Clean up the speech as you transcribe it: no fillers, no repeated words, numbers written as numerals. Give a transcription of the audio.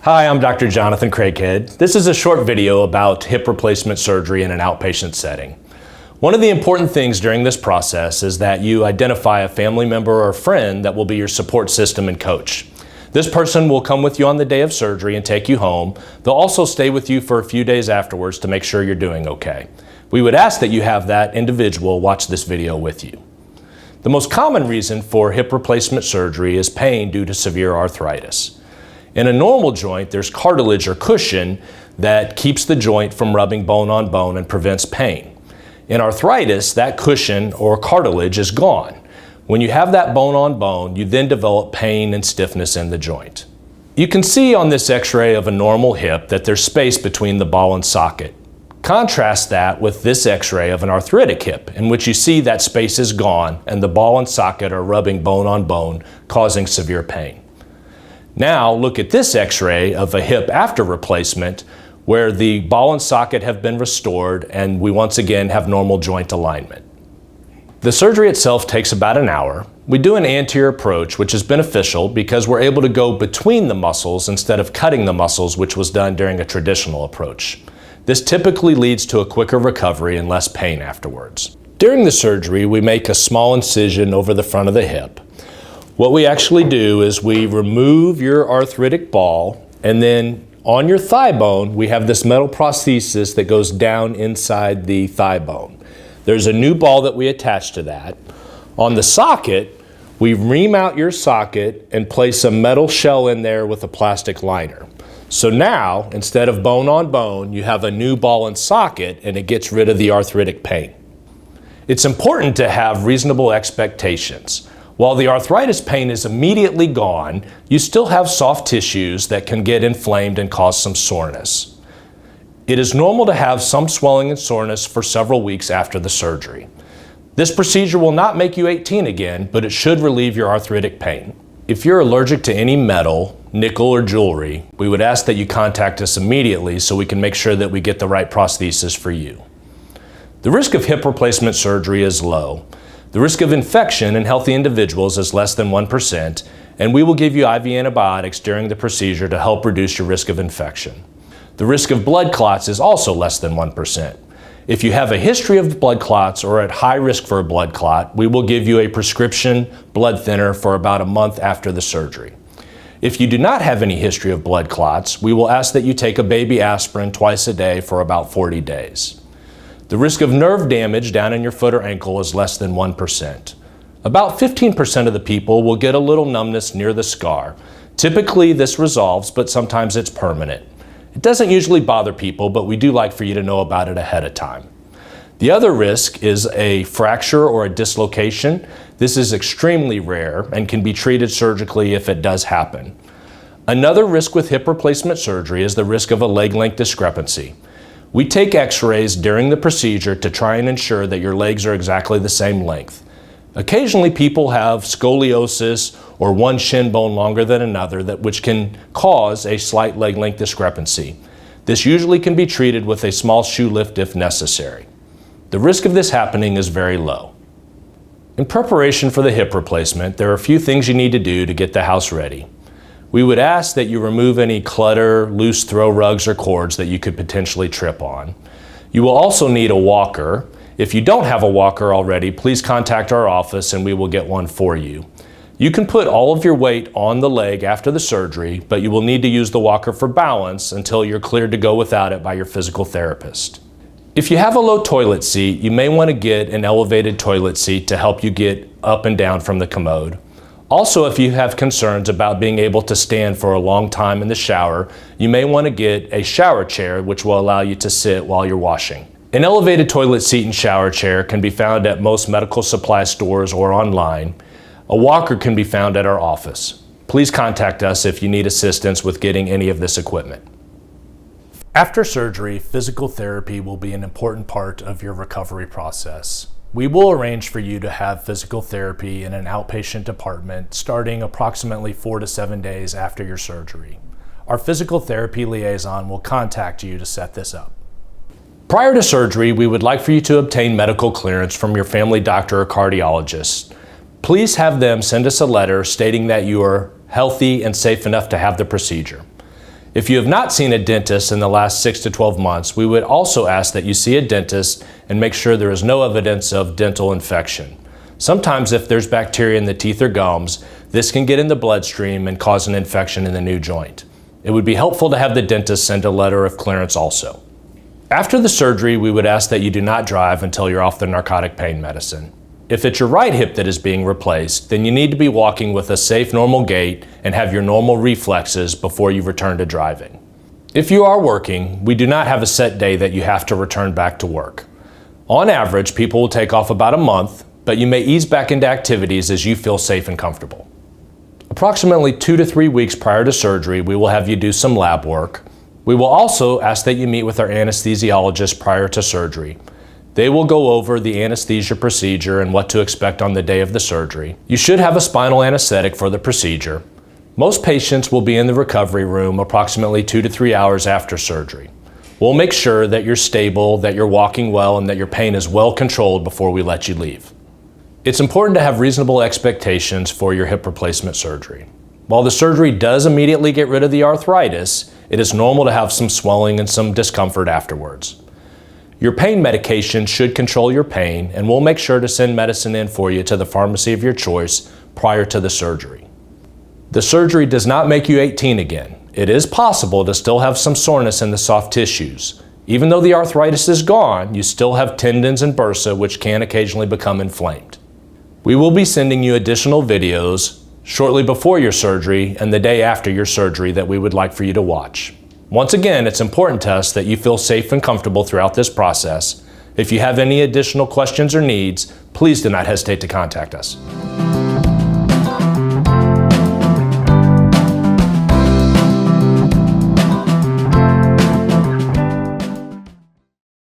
Hi, I'm Dr. Jonathan Craighead. This is a short video about hip replacement surgery in an outpatient setting. One of the important things during this process is that you identify a family member or friend that will be your support system and coach. This person will come with you on the day of surgery and take you home. They'll also stay with you for a few days afterwards to make sure you're doing okay. We would ask that you have that individual watch this video with you. The most common reason for hip replacement surgery is pain due to severe arthritis. In a normal joint, there's cartilage or cushion that keeps the joint from rubbing bone on bone and prevents pain. In arthritis, that cushion or cartilage is gone. When you have that bone on bone, you then develop pain and stiffness in the joint. You can see on this x-ray of a normal hip that there's space between the ball and socket. Contrast that with this x-ray of an arthritic hip, in which you see that space is gone and the ball and socket are rubbing bone on bone, causing severe pain. Now look at this x-ray of a hip after replacement where the ball and socket have been restored and we once again have normal joint alignment. The surgery itself takes about an hour. We do an anterior approach, which is beneficial because we're able to go between the muscles instead of cutting the muscles, which was done during a traditional approach. This typically leads to a quicker recovery and less pain afterwards. During the surgery, we make a small incision over the front of the hip. What we actually do is we remove your arthritic ball, and then on your thigh bone, we have this metal prosthesis that goes down inside the thigh bone. There's a new ball that we attach to that. On the socket, we remount your socket and place a metal shell in there with a plastic liner. So now, instead of bone on bone, you have a new ball and socket, and it gets rid of the arthritic pain. It's important to have reasonable expectations. While the arthritis pain is immediately gone, you still have soft tissues that can get inflamed and cause some soreness. It is normal to have some swelling and soreness for several weeks after the surgery. This procedure will not make you 18 again, but it should relieve your arthritic pain. If you're allergic to any metal, nickel, or jewelry, we would ask that you contact us immediately so we can make sure that we get the right prosthesis for you. The risk of hip replacement surgery is low. The risk of infection in healthy individuals is less than 1%, and we will give you IV antibiotics during the procedure to help reduce your risk of infection. The risk of blood clots is also less than 1%. If you have a history of blood clots or are at high risk for a blood clot, we will give you a prescription blood thinner for about a month after the surgery. If you do not have any history of blood clots, we will ask that you take a baby aspirin twice a day for about 40 days. The risk of nerve damage down in your foot or ankle is less than 1%. About 15% of the people will get a little numbness near the scar. Typically this resolves, but sometimes it's permanent. It doesn't usually bother people, but we do like for you to know about it ahead of time. The other risk is a fracture or a dislocation. This is extremely rare and can be treated surgically if it does happen. Another risk with hip replacement surgery is the risk of a leg length discrepancy. We take x-rays during the procedure to try and ensure that your legs are exactly the same length. Occasionally people have scoliosis or one shin bone longer than another, which can cause a slight leg length discrepancy. This usually can be treated with a small shoe lift if necessary. The risk of this happening is very low. In preparation for the hip replacement, there are a few things you need to do to get the house ready. We would ask that you remove any clutter, loose throw rugs, or cords that you could potentially trip on. You will also need a walker. If you don't have a walker already, please contact our office and we will get one for you. You can put all of your weight on the leg after the surgery, but you will need to use the walker for balance until you're cleared to go without it by your physical therapist. If you have a low toilet seat, you may want to get an elevated toilet seat to help you get up and down from the commode. Also, if you have concerns about being able to stand for a long time in the shower, you may want to get a shower chair which will allow you to sit while you're washing. An elevated toilet seat and shower chair can be found at most medical supply stores or online. A walker can be found at our office. Please contact us if you need assistance with getting any of this equipment. After surgery, physical therapy will be an important part of your recovery process. We will arrange for you to have physical therapy in an outpatient department starting approximately 4 to 7 days after your surgery. Our physical therapy liaison will contact you to set this up. Prior to surgery, we would like for you to obtain medical clearance from your family doctor or cardiologist. Please have them send us a letter stating that you are healthy and safe enough to have the procedure. If you have not seen a dentist in the last 6 to 12 months, we would also ask that you see a dentist and make sure there is no evidence of dental infection. Sometimes if there's bacteria in the teeth or gums, this can get in the bloodstream and cause an infection in the new joint. It would be helpful to have the dentist send a letter of clearance also. After the surgery, we would ask that you do not drive until you're off the narcotic pain medicine. If it's your right hip that is being replaced, then you need to be walking with a safe, normal gait and have your normal reflexes before you return to driving. If you are working, we do not have a set day that you have to return back to work. On average, people will take off about a month, but you may ease back into activities as you feel safe and comfortable. Approximately 2 to 3 weeks prior to surgery, we will have you do some lab work. We will also ask that you meet with our anesthesiologist prior to surgery. They will go over the anesthesia procedure and what to expect on the day of the surgery. You should have a spinal anesthetic for the procedure. Most patients will be in the recovery room approximately 2 to 3 hours after surgery. We'll make sure that you're stable, that you're walking well, and that your pain is well controlled before we let you leave. It's important to have reasonable expectations for your hip replacement surgery. While the surgery does immediately get rid of the arthritis, it is normal to have some swelling and some discomfort afterwards. Your pain medication should control your pain, and we'll make sure to send medicine in for you to the pharmacy of your choice prior to the surgery. The surgery does not make you 18 again. It is possible to still have some soreness in the soft tissues. Even though the arthritis is gone, you still have tendons and bursa which can occasionally become inflamed. We will be sending you additional videos shortly before your surgery and the day after your surgery that we would like for you to watch. Once again, it's important to us that you feel safe and comfortable throughout this process. If you have any additional questions or needs, please do not hesitate to contact us.